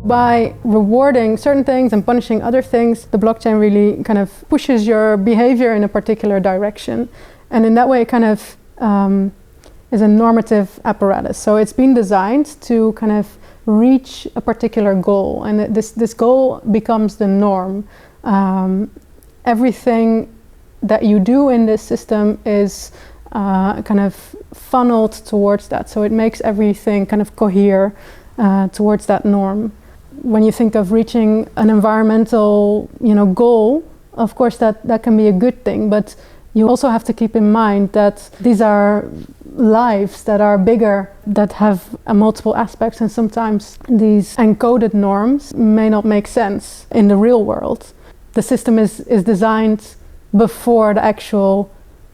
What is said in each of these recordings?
By rewarding certain things and punishing other things, the blockchain really kind of pushes your behavior in a particular direction. And in that way, it kind of is a normative apparatus. So it's been designed to kind of reach a particular goal. And this goal becomes the norm. Everything that you do in this system is kind of funneled towards that. So it makes everything kind of cohere towards that norm. When you think of reaching an environmental, goal, of course that can be a good thing, but you also have to keep in mind that these are lives that are bigger, that have multiple aspects, and sometimes these encoded norms may not make sense in the real world. The system is designed before the actual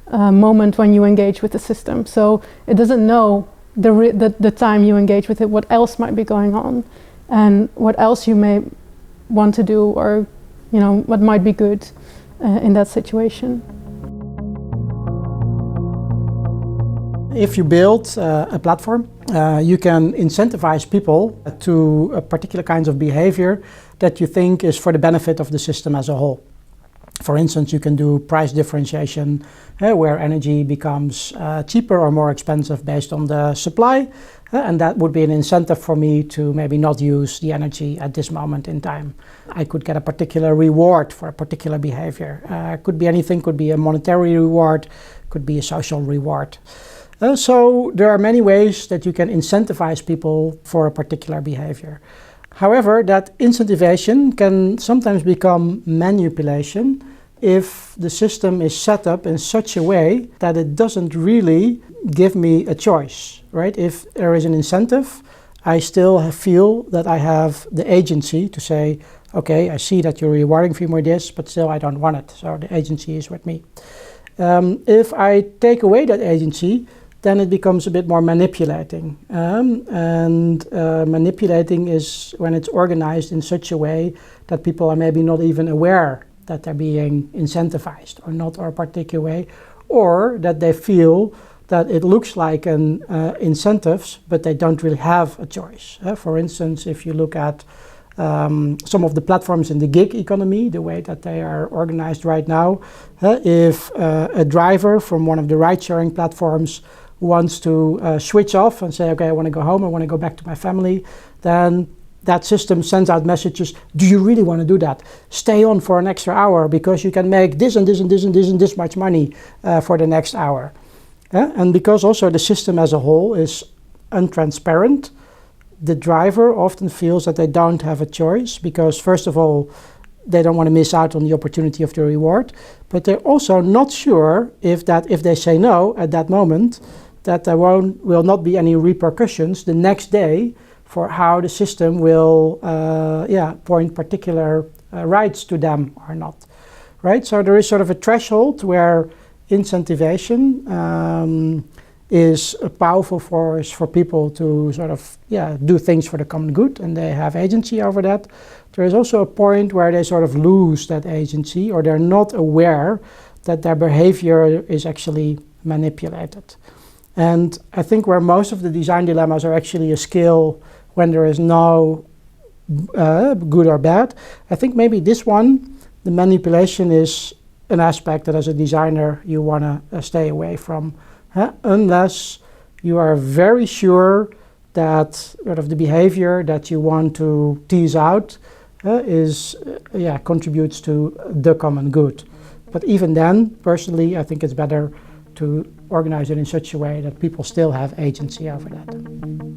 moment when you engage with the system, so it doesn't know the time you engage with it, what else might be going on, and what else you may want to do, or what might be good in that situation. If you build a platform, you can incentivize people to a particular kinds of behavior that you think is for the benefit of the system as a whole. For instance, you can do price differentiation where energy becomes cheaper or more expensive based on the supply, and that would be an incentive for me to maybe not use the energy at this moment in time. I could get a particular reward for a particular behavior. Could be anything, could be a monetary reward, could be a social reward. So there are many ways that you can incentivize people for a particular behavior. However, that incentivization can sometimes become manipulation if the system is set up in such a way that it doesn't really give me a choice, right? If there is an incentive, I still feel that I have the agency to say, okay, I see that you're rewarding me for this, but still I don't want it, so the agency is with me. If I take away that agency, then it becomes a bit more manipulating. Manipulating is when it's organized in such a way that people are maybe not even aware that they're being incentivized or not, or a particular way, or that they feel that it looks like an incentives, but they don't really have a choice. For instance, if you look at some of the platforms in the gig economy, the way that they are organized right now, if a driver from one of the ride-sharing platforms wants to switch off and say, okay, I want to go home, I want to go back to my family, then that system sends out messages, do you really want to do that? Stay on for an extra hour because you can make this and this and this and this and this much money for the next hour. And because also the system as a whole is untransparent, the driver often feels that they don't have a choice because, first of all, they don't want to miss out on the opportunity of the reward, but they're also not sure if they say no at that moment, that there will not be any repercussions the next day for how the system will point particular rights to them or not, right? So there is sort of a threshold where incentivization is a powerful force for people to sort of do things for the common good, and they have agency over that. There is also a point where they sort of lose that agency, or they're not aware that their behavior is actually manipulated. And I think where most of the design dilemmas are actually a skill when there is no good or bad, I think maybe this one, the manipulation, is an aspect that as a designer you want to stay away from. Unless you are very sure that sort of the behavior that you want to tease out contributes to the common good. But even then, personally, I think it's better to organize it in such a way that people still have agency over that.